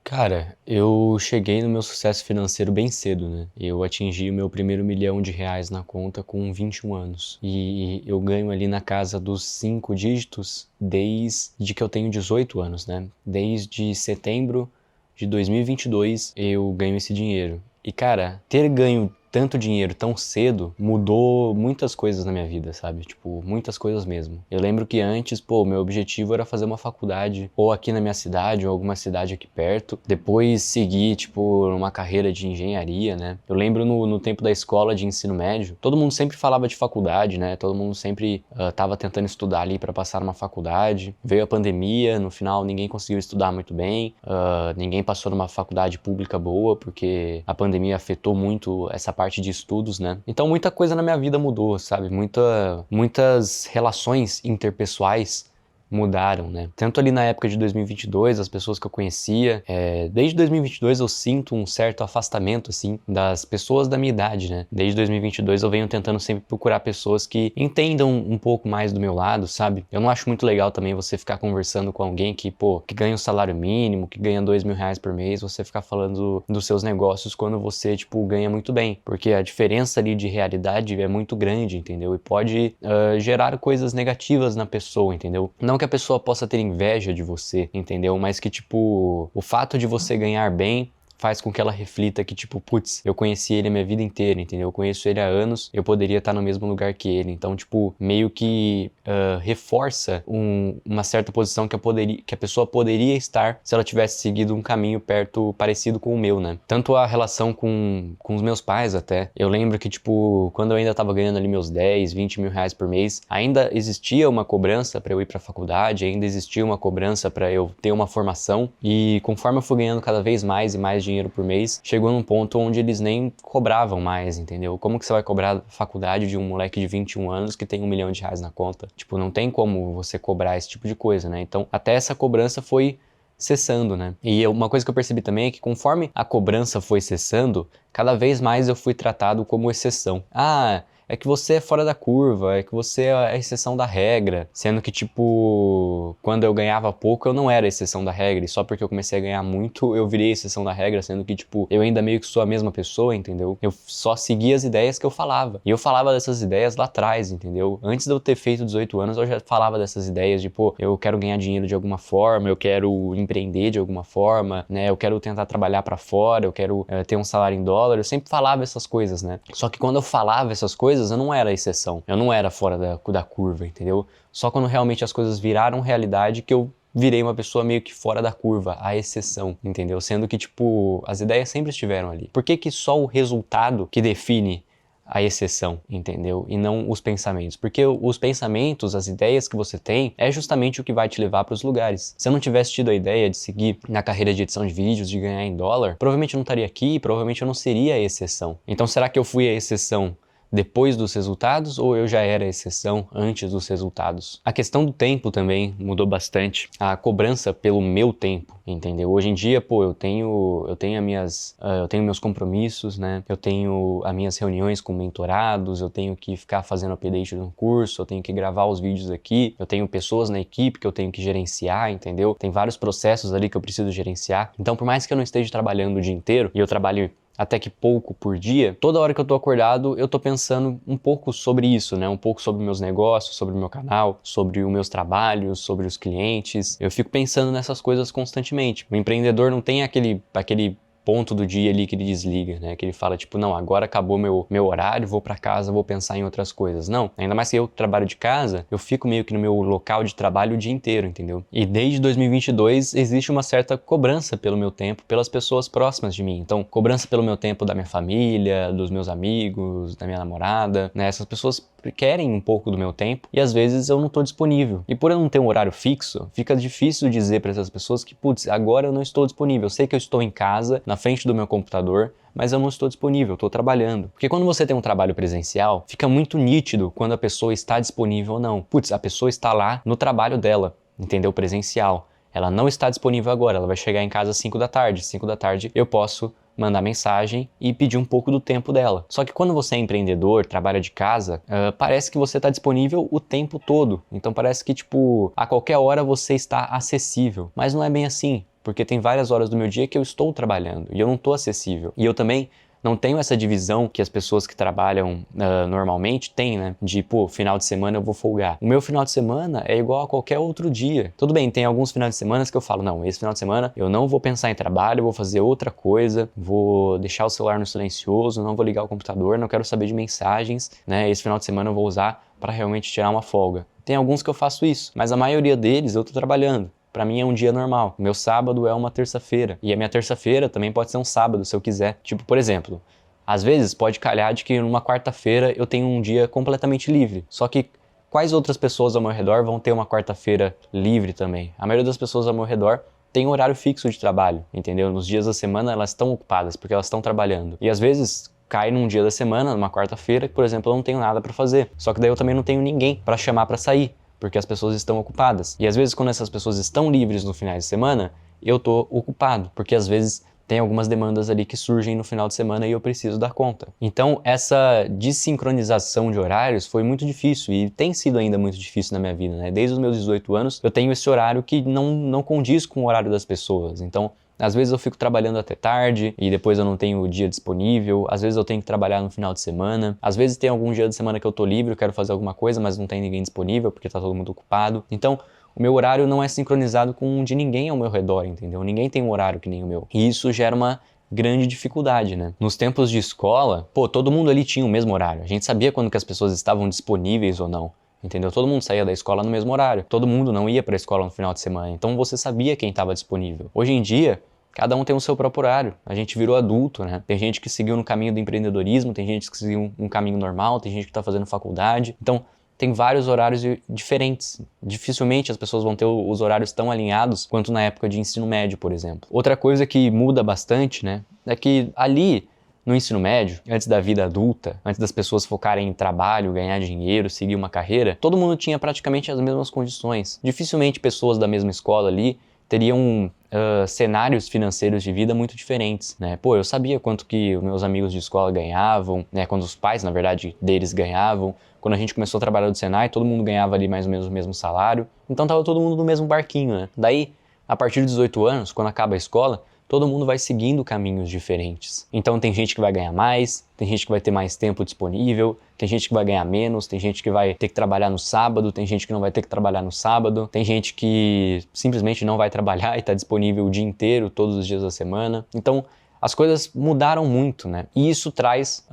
Cara, eu cheguei no meu sucesso financeiro bem cedo, né? Eu atingi o meu primeiro R$ 1.000.000 na conta com 21 anos. E eu ganho ali na casa dos 5 dígitos desde que eu tenho 18 anos, né? Desde setembro de 2022 eu ganho esse dinheiro. E cara, ter ganho tanto dinheiro tão cedo mudou muitas coisas na minha vida, sabe? Tipo, muitas coisas mesmo. Eu lembro que antes, meu objetivo era fazer uma faculdade ou aqui na minha cidade ou alguma cidade aqui perto. Depois seguir, tipo, uma carreira de engenharia, né? Eu lembro no tempo da escola de ensino médio, todo mundo sempre falava de faculdade, né? Todo mundo sempre tava tentando estudar ali para passar numa faculdade. Veio a pandemia, no final ninguém conseguiu estudar muito bem, ninguém passou numa faculdade pública boa, porque a pandemia afetou muito essa parte de estudos, né? Então muita coisa na minha vida mudou, sabe? Muitas relações interpessoais mudaram, né? Tanto ali na época de 2022, as pessoas que eu conhecia, desde 2022 eu sinto um certo afastamento, assim, das pessoas da minha idade, né? Desde 2022 eu venho tentando sempre procurar pessoas que entendam um pouco mais do meu lado, sabe? Eu não acho muito legal também você ficar conversando com alguém que ganha um salário mínimo, que ganha R$ 2.000 por mês, você ficar falando dos seus negócios quando você, ganha muito bem, porque a diferença ali de realidade é muito grande, entendeu? E pode gerar coisas negativas na pessoa, entendeu? Não que a pessoa possa ter inveja de você, entendeu? Mas que, o fato de você ganhar bem faz com que ela reflita que, putz, eu conheci ele a minha vida inteira, entendeu? Eu conheço ele há anos, eu poderia estar no mesmo lugar que ele. Então, meio que reforça uma certa posição que a pessoa poderia estar se ela tivesse seguido um caminho parecido com o meu, né? Tanto a relação com os meus pais até. Eu lembro que, quando eu ainda estava ganhando ali meus 10, 20 mil reais por mês, ainda existia uma cobrança para eu ir para a faculdade, ainda existia uma cobrança para eu ter uma formação, e conforme eu fui ganhando cada vez mais e mais dinheiro por mês, chegou num ponto onde eles nem cobravam mais, entendeu? Como que você vai cobrar faculdade de um moleque de 21 anos que tem R$ 1.000.000 na conta? Não tem como você cobrar esse tipo de coisa, né? Então, até essa cobrança foi cessando, né? E uma coisa que eu percebi também é que conforme a cobrança foi cessando, cada vez mais eu fui tratado como exceção. É que você é fora da curva, é que você é a exceção da regra, sendo que, quando eu ganhava pouco, eu não era a exceção da regra, e só porque eu comecei a ganhar muito, eu virei a exceção da regra, sendo que, eu ainda meio que sou a mesma pessoa, entendeu? Eu só seguia as ideias que eu falava, e eu falava dessas ideias lá atrás, entendeu? Antes de eu ter feito 18 anos, eu já falava dessas ideias de, eu quero ganhar dinheiro de alguma forma, eu quero empreender de alguma forma, né? Eu quero tentar trabalhar pra fora, eu quero ter um salário em dólar, eu sempre falava essas coisas, né? Só que quando eu falava essas coisas, eu não era a exceção, eu não era fora da curva, entendeu? Só quando realmente as coisas viraram realidade que eu virei uma pessoa meio que fora da curva, a exceção, entendeu? Sendo que, as ideias sempre estiveram ali. Por que que só o resultado que define a exceção, entendeu? E não os pensamentos. Porque os pensamentos, as ideias que você tem, é justamente o que vai te levar para os lugares. Se eu não tivesse tido a ideia de seguir na carreira de edição de vídeos, de ganhar em dólar, provavelmente eu não estaria aqui, provavelmente eu não seria a exceção. Então será que eu fui a exceção depois dos resultados, ou eu já era a exceção antes dos resultados? A questão do tempo também mudou bastante. A cobrança pelo meu tempo, entendeu? Hoje em dia, eu tenho meus compromissos, né? Eu tenho as minhas reuniões com mentorados, eu tenho que ficar fazendo update no curso, eu tenho que gravar os vídeos aqui, eu tenho pessoas na equipe que eu tenho que gerenciar, entendeu? Tem vários processos ali que eu preciso gerenciar. Então, por mais que eu não esteja trabalhando o dia inteiro, e eu trabalho até que pouco por dia, toda hora que eu tô acordado, eu tô pensando um pouco sobre isso, né? Um pouco sobre meus negócios, sobre o meu canal, sobre os meus trabalhos, sobre os clientes. Eu fico pensando nessas coisas constantemente. O empreendedor não tem aquele ponto do dia ali que ele desliga, né? Que ele fala, não, agora acabou meu horário, vou pra casa, vou pensar em outras coisas. Não, ainda mais que eu trabalho de casa, eu fico meio que no meu local de trabalho o dia inteiro, entendeu? E desde 2022 existe uma certa cobrança pelo meu tempo, pelas pessoas próximas de mim. Então, cobrança pelo meu tempo da minha família, dos meus amigos, da minha namorada, né? Essas pessoas querem um pouco do meu tempo e às vezes eu não tô disponível. E por eu não ter um horário fixo, fica difícil dizer para essas pessoas que, agora eu não estou disponível. Eu sei que eu estou em casa, na frente do meu computador, mas eu não estou disponível, estou trabalhando. Porque quando você tem um trabalho presencial, fica muito nítido quando a pessoa está disponível ou não. A pessoa está lá no trabalho dela, entendeu? Presencial. Ela não está disponível agora, ela vai chegar em casa às 5 da tarde. 5 da tarde eu posso mandar mensagem e pedir um pouco do tempo dela. Só que quando você é empreendedor, trabalha de casa, parece que você está disponível o tempo todo. Então parece que, a qualquer hora você está acessível. Mas não é bem assim. porque tem várias horas do meu dia que eu estou trabalhando e eu não estou acessível. E eu também não tenho essa divisão que as pessoas que trabalham normalmente têm, né? De, pô, final de semana eu vou folgar. O meu final de semana é igual a qualquer outro dia. Tudo bem, tem alguns finais de semana que eu falo, não, esse final de semana eu não vou pensar em trabalho, eu vou fazer outra coisa, vou deixar o celular no silencioso, não vou ligar o computador, não quero saber de mensagens, né? Esse final de semana eu vou usar para realmente tirar uma folga. Tem alguns que eu faço isso, mas a maioria deles eu tô trabalhando. Pra mim é um dia normal. Meu sábado é uma terça-feira. E a minha terça-feira também pode ser um sábado, se eu quiser. Tipo, por exemplo, às vezes pode calhar de que numa quarta-feira eu tenho um dia completamente livre. Só que quais outras pessoas ao meu redor vão ter uma quarta-feira livre também? A maioria das pessoas ao meu redor tem um horário fixo de trabalho, entendeu? Nos dias da semana elas estão ocupadas porque elas estão trabalhando. E às vezes cai num dia da semana, numa quarta-feira, que, por exemplo, eu não tenho nada pra fazer. Só que daí eu também não tenho ninguém pra chamar pra sair, porque as pessoas estão ocupadas. E às vezes quando essas pessoas estão livres no final de semana, eu tô ocupado, porque às vezes tem algumas demandas ali que surgem no final de semana e eu preciso dar conta. Então essa desincronização de horários foi muito difícil e tem sido ainda muito difícil na minha vida, né? Desde os meus 18 anos eu tenho esse horário que não condiz com o horário das pessoas. Então às vezes eu fico trabalhando até tarde e depois eu não tenho o dia disponível. Às vezes eu tenho que trabalhar no final de semana. Às vezes tem algum dia de semana que eu tô livre, eu quero fazer alguma coisa, mas não tem ninguém disponível porque tá todo mundo ocupado. Então, o meu horário não é sincronizado com o de ninguém ao meu redor, entendeu? Ninguém tem um horário que nem o meu. E isso gera uma grande dificuldade, né? Nos tempos de escola, pô, todo mundo ali tinha o mesmo horário. A gente sabia quando que as pessoas estavam disponíveis ou não. Entendeu? Todo mundo saía da escola no mesmo horário. Todo mundo não ia pra escola no final de semana. Então você sabia quem estava disponível. Hoje em dia, cada um tem o seu próprio horário. A gente virou adulto, né? Tem gente que seguiu no caminho do empreendedorismo, tem gente que seguiu um caminho normal, tem gente que tá fazendo faculdade. Então, tem vários horários diferentes. Dificilmente as pessoas vão ter os horários tão alinhados quanto na época de ensino médio, por exemplo. Outra coisa que muda bastante, né? É que ali no ensino médio, antes da vida adulta, antes das pessoas focarem em trabalho, ganhar dinheiro, seguir uma carreira, todo mundo tinha praticamente as mesmas condições. Dificilmente pessoas da mesma escola ali teriam cenários financeiros de vida muito diferentes, né? Pô, eu sabia quanto que os meus amigos de escola ganhavam, né? Quando os pais, na verdade, deles ganhavam. Quando a gente começou a trabalhar no Senai, todo mundo ganhava ali mais ou menos o mesmo salário. Então tava todo mundo no mesmo barquinho, né? Daí, a partir dos 18 anos, quando acaba a escola, todo mundo vai seguindo caminhos diferentes. Então tem gente que vai ganhar mais, tem gente que vai ter mais tempo disponível, tem gente que vai ganhar menos, tem gente que vai ter que trabalhar no sábado, tem gente que não vai ter que trabalhar no sábado, tem gente que simplesmente não vai trabalhar e está disponível o dia inteiro, todos os dias da semana. Então as coisas mudaram muito, né? E isso traz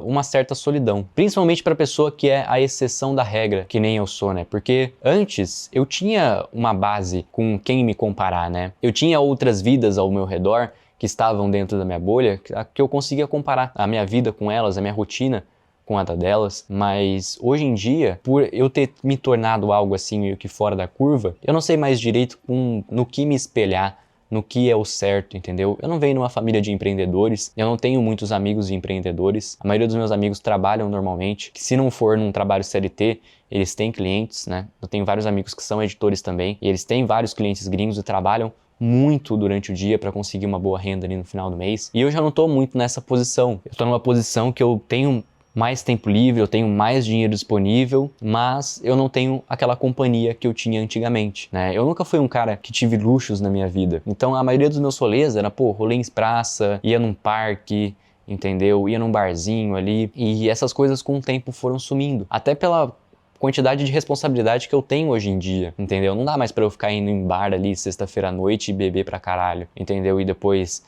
uma certa solidão. Principalmente para a pessoa que é a exceção da regra, que nem eu sou, né? Porque antes eu tinha uma base com quem me comparar, né? Eu tinha outras vidas ao meu redor que estavam dentro da minha bolha, que eu conseguia comparar a minha vida com elas, a minha rotina com a delas, mas hoje em dia, por eu ter me tornado algo assim meio que fora da curva, eu não sei mais direito no que me espelhar, no que é o certo, entendeu? Eu não venho numa família de empreendedores, eu não tenho muitos amigos empreendedores, a maioria dos meus amigos trabalham normalmente, que se não for num trabalho CLT, eles têm clientes, né? Eu tenho vários amigos que são editores também, e eles têm vários clientes gringos e trabalham muito durante o dia para conseguir uma boa renda ali no final do mês. E eu já não tô muito nessa posição. Eu tô numa posição que eu tenho mais tempo livre, eu tenho mais dinheiro disponível, mas eu não tenho aquela companhia que eu tinha antigamente, né? Eu nunca fui um cara que tive luxos na minha vida. Então a maioria dos meus rolês era, pô, rolê em praça, ia num parque, entendeu? Ia num barzinho ali. E essas coisas com o tempo foram sumindo. Até pela quantidade de responsabilidade que eu tenho hoje em dia, entendeu? Não dá mais pra eu ficar indo em bar ali sexta-feira à noite e beber pra caralho, entendeu? E depois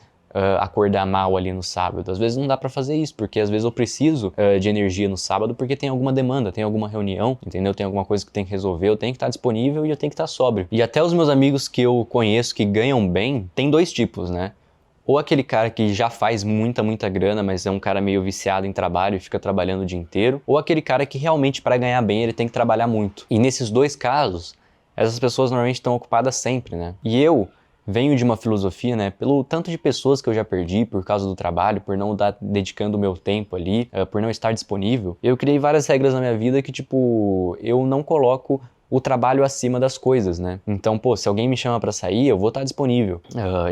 acordar mal ali no sábado. Às vezes não dá pra fazer isso, porque às vezes eu preciso de energia no sábado porque tem alguma demanda, tem alguma reunião, entendeu? Tem alguma coisa que tem que resolver, eu tenho que estar disponível e eu tenho que estar sóbrio. E até os meus amigos que eu conheço que ganham bem, tem dois tipos, né? Ou aquele cara que já faz muita grana, mas é um cara meio viciado em trabalho e fica trabalhando o dia inteiro. Ou aquele cara que realmente para ganhar bem ele tem que trabalhar muito. E nesses dois casos, essas pessoas normalmente estão ocupadas sempre, né? E eu venho de uma filosofia, né, pelo tanto de pessoas que eu já perdi por causa do trabalho, por não estar dedicando o meu tempo ali, por não estar disponível, eu criei várias regras na minha vida que, tipo, eu não coloco o trabalho acima das coisas, né? Então, pô, se alguém me chama pra sair, eu vou estar disponível.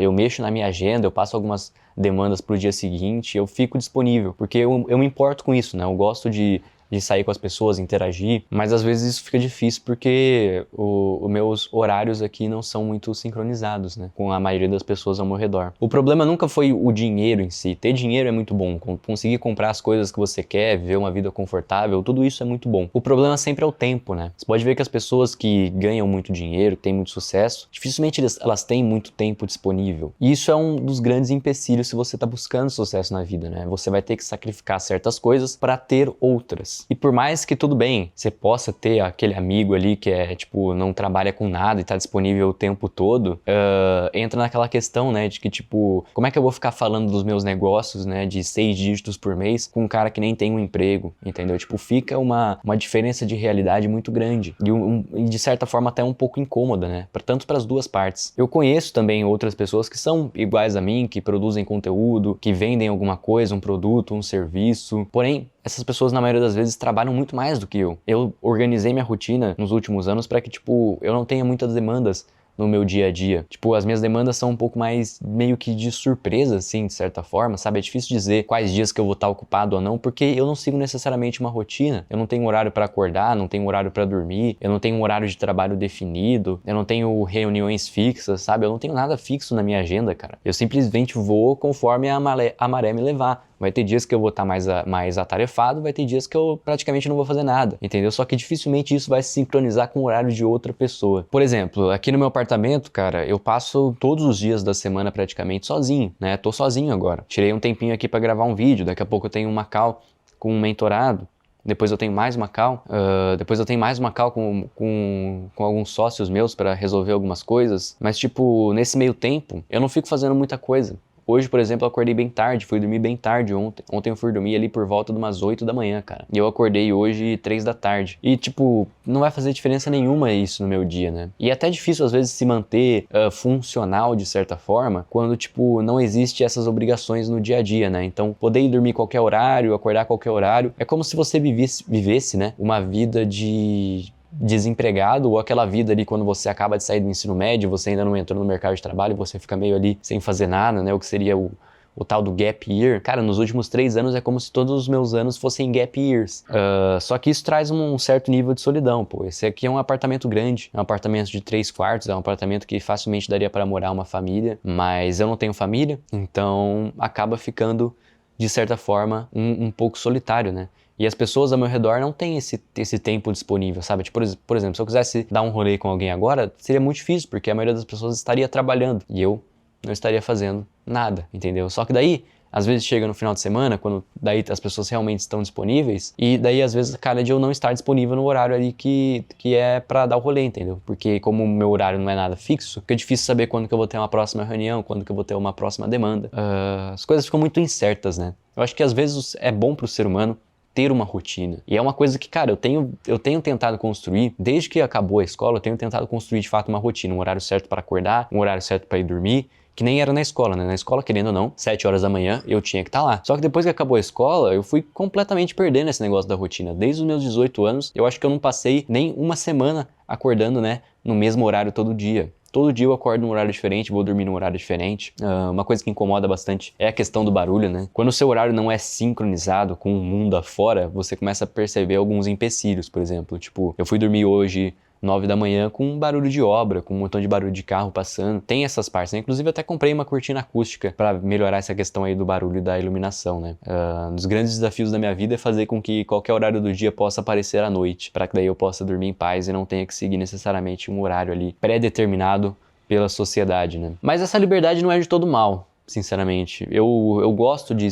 Eu mexo na minha agenda, eu passo algumas demandas pro dia seguinte, eu fico disponível, porque eu me importo com isso, né? Eu gosto de de sair com as pessoas, interagir, mas às vezes isso fica difícil porque os meus horários aqui não são muito sincronizados, né, com a maioria das pessoas ao meu redor. O problema nunca foi o dinheiro em si. Ter dinheiro é muito bom, conseguir comprar as coisas que você quer, viver uma vida confortável, tudo isso é muito bom. O problema sempre é o tempo, né? Você pode ver que as pessoas que ganham muito dinheiro, que têm muito sucesso, dificilmente elas têm muito tempo disponível. E isso é um dos grandes empecilhos se você está buscando sucesso na vida, né? Você vai ter que sacrificar certas coisas para ter outras. E por mais que tudo bem, você possa ter aquele amigo ali que é, tipo, não trabalha com nada e tá disponível o tempo todo, entra naquela questão, né, de que, tipo, como é que eu vou ficar falando dos meus negócios, né, de 6 dígitos por mês com um cara que nem tem um emprego, entendeu? Tipo, fica uma diferença de realidade muito grande e de certa forma até um pouco incômoda, né, tanto para as duas partes. Eu conheço também outras pessoas que são iguais a mim, que produzem conteúdo, que vendem alguma coisa, um produto, um serviço, porém, essas pessoas, na maioria das vezes, trabalham muito mais do que eu. Eu organizei minha rotina nos últimos anos para que, tipo, eu não tenha muitas demandas no meu dia a dia. Tipo, as minhas demandas são um pouco mais meio que de surpresa, assim, de certa forma, sabe? É difícil dizer quais dias que eu vou estar ocupado ou não, porque eu não sigo necessariamente uma rotina. Eu não tenho horário para acordar, não tenho horário para dormir, eu não tenho um horário de trabalho definido, eu não tenho reuniões fixas, sabe? Eu não tenho nada fixo na minha agenda, cara. Eu simplesmente vou conforme a maré me levar. Vai ter dias que eu vou estar mais atarefado, vai ter dias que eu praticamente não vou fazer nada, entendeu? Só que dificilmente isso vai se sincronizar com o horário de outra pessoa. Por exemplo, aqui no meu apartamento, cara, eu passo todos os dias da semana praticamente sozinho, né? Tô sozinho agora. Tirei um tempinho aqui pra gravar um vídeo, daqui a pouco eu tenho uma call com um mentorado, depois eu tenho mais uma call, depois eu tenho mais uma call com alguns sócios meus para resolver algumas coisas, mas tipo, nesse meio tempo, eu não fico fazendo muita coisa. Hoje, por exemplo, eu acordei bem tarde, fui dormir bem tarde ontem. Ontem eu fui dormir ali por volta de umas 8 da manhã, cara. E eu acordei hoje 3 da tarde. E, tipo, não vai fazer diferença nenhuma isso no meu dia, né? E é até difícil, às vezes, se manter funcional, de certa forma, quando, tipo, não existe essas obrigações no dia a dia, né? Então, poder ir dormir qualquer horário, acordar qualquer horário, é como se você vivesse, né? Uma vida de desempregado, ou aquela vida ali quando você acaba de sair do ensino médio, você ainda não entrou no mercado de trabalho, você fica meio ali sem fazer nada, né, o que seria o tal do gap year. Cara, nos últimos 3 anos é como se todos os meus anos fossem gap years. Só que isso traz um certo nível de solidão, pô. Esse aqui é um apartamento grande, é um apartamento de 3 quartos, é um apartamento que facilmente daria para morar uma família, mas eu não tenho família, então acaba ficando, de certa forma, um pouco solitário, né? E as pessoas ao meu redor não têm esse tempo disponível, sabe? Tipo, por exemplo, se eu quisesse dar um rolê com alguém agora, seria muito difícil, porque a maioria das pessoas estaria trabalhando e eu não estaria fazendo nada, entendeu? Só que daí, às vezes chega no final de semana, quando daí as pessoas realmente estão disponíveis, e daí às vezes a cara de eu não estar disponível no horário ali que é pra dar o rolê, entendeu? Porque como o meu horário não é nada fixo, fica difícil saber quando que eu vou ter uma próxima reunião, quando que eu vou ter uma próxima demanda. As coisas ficam muito incertas, né? Eu acho que às vezes é bom pro ser humano ter uma rotina. E é uma coisa que, cara, eu tenho tentado construir, desde que acabou a escola, eu tenho tentado construir de fato uma rotina, um horário certo para acordar, um horário certo para ir dormir, que nem era na escola, né? Na escola, querendo ou não, 7 horas da manhã, eu tinha que estar lá. Só que depois que acabou a escola, eu fui completamente perdendo esse negócio da rotina. Desde os meus 18 anos, eu acho que eu não passei nem uma semana acordando, né, no mesmo horário todo dia. Todo dia eu acordo num horário diferente, vou dormir num horário diferente. Uma coisa que incomoda bastante é a questão do barulho, né? Quando o seu horário não é sincronizado com o mundo afora, você começa a perceber alguns empecilhos, por exemplo. Tipo, eu fui dormir hoje 9 da manhã com um barulho de obra, com um montão de barulho de carro passando. Tem essas partes, né? Inclusive, eu até comprei uma cortina acústica para melhorar essa questão aí do barulho e da iluminação, né? Um dos grandes desafios da minha vida é fazer com que qualquer horário do dia possa aparecer à noite, para que daí eu possa dormir em paz e não tenha que seguir necessariamente um horário ali pré-determinado pela sociedade, né? Mas essa liberdade não é de todo mal. Sinceramente, eu gosto de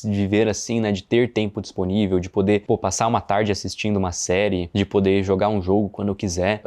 viver assim, né, de ter tempo disponível, de poder, passar uma tarde assistindo uma série, de poder jogar um jogo quando eu quiser.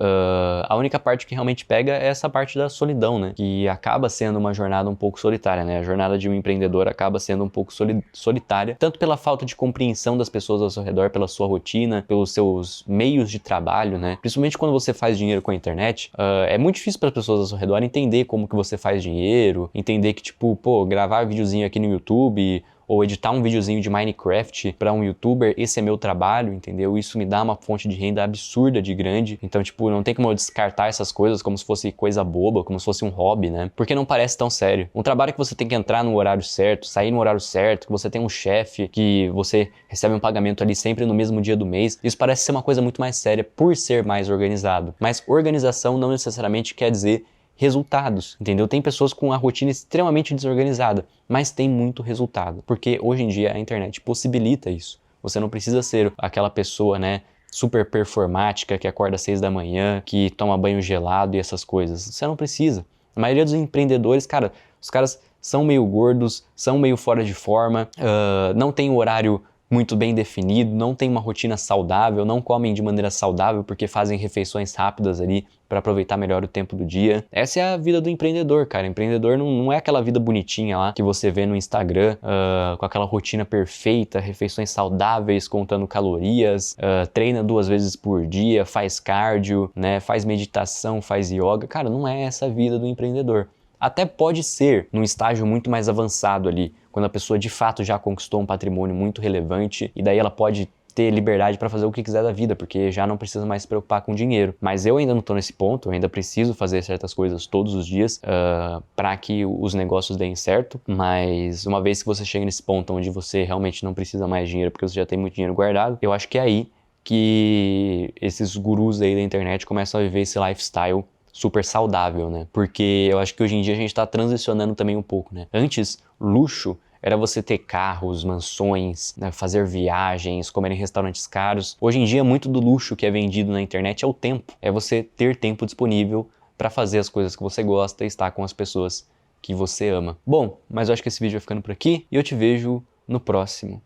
A única parte que realmente pega é essa parte da solidão, né, que acaba sendo uma jornada um pouco solitária, né, a jornada de um empreendedor acaba sendo um pouco solitária, tanto pela falta de compreensão das pessoas ao seu redor, pela sua rotina, pelos seus meios de trabalho, né, principalmente quando você faz dinheiro com a internet, é muito difícil para as pessoas ao seu redor entender como que você faz dinheiro, entender que, tipo, gravar videozinho aqui no YouTube ou editar um videozinho de Minecraft para um youtuber, esse é meu trabalho, entendeu? Isso me dá uma fonte de renda absurda de grande. Então, tipo, não tem como eu descartar essas coisas como se fosse coisa boba, como se fosse um hobby, né? Porque não parece tão sério. Um trabalho que você tem que entrar no horário certo, sair no horário certo, que você tem um chefe, que você recebe um pagamento ali sempre no mesmo dia do mês, isso parece ser uma coisa muito mais séria por ser mais organizado. Mas organização não necessariamente quer dizer resultados, entendeu? Tem pessoas com a rotina extremamente desorganizada, mas tem muito resultado, porque hoje em dia a internet possibilita isso. Você não precisa ser aquela pessoa, né, super performática, que acorda às 6 da manhã, que toma banho gelado e essas coisas. Você não precisa. A maioria dos empreendedores, cara, os caras são meio gordos, são meio fora de forma, não tem um horário muito bem definido, não tem uma rotina saudável, não comem de maneira saudável porque fazem refeições rápidas ali para aproveitar melhor o tempo do dia. Essa é a vida do empreendedor, cara. Empreendedor não é aquela vida bonitinha lá que você vê no Instagram, com aquela rotina perfeita, refeições saudáveis, contando calorias, treina 2 vezes por dia, faz cardio, né, faz meditação, faz yoga. Cara, não é essa a vida do empreendedor. Até pode ser num estágio muito mais avançado ali, quando a pessoa de fato já conquistou um patrimônio muito relevante e daí ela pode ter liberdade para fazer o que quiser da vida, porque já não precisa mais se preocupar com dinheiro. Mas eu ainda não estou nesse ponto, eu ainda preciso fazer certas coisas todos os dias para que os negócios deem certo, mas uma vez que você chega nesse ponto onde você realmente não precisa mais de dinheiro porque você já tem muito dinheiro guardado, eu acho que é aí que esses gurus aí da internet começam a viver esse lifestyle super saudável, né? Porque eu acho que hoje em dia a gente tá transicionando também um pouco, né? Antes, luxo era você ter carros, mansões, né? Fazer viagens, comer em restaurantes caros. Hoje em dia, muito do luxo que é vendido na internet é o tempo. É você ter tempo disponível para fazer as coisas que você gosta e estar com as pessoas que você ama. Bom, mas eu acho que esse vídeo vai ficando por aqui e eu te vejo no próximo.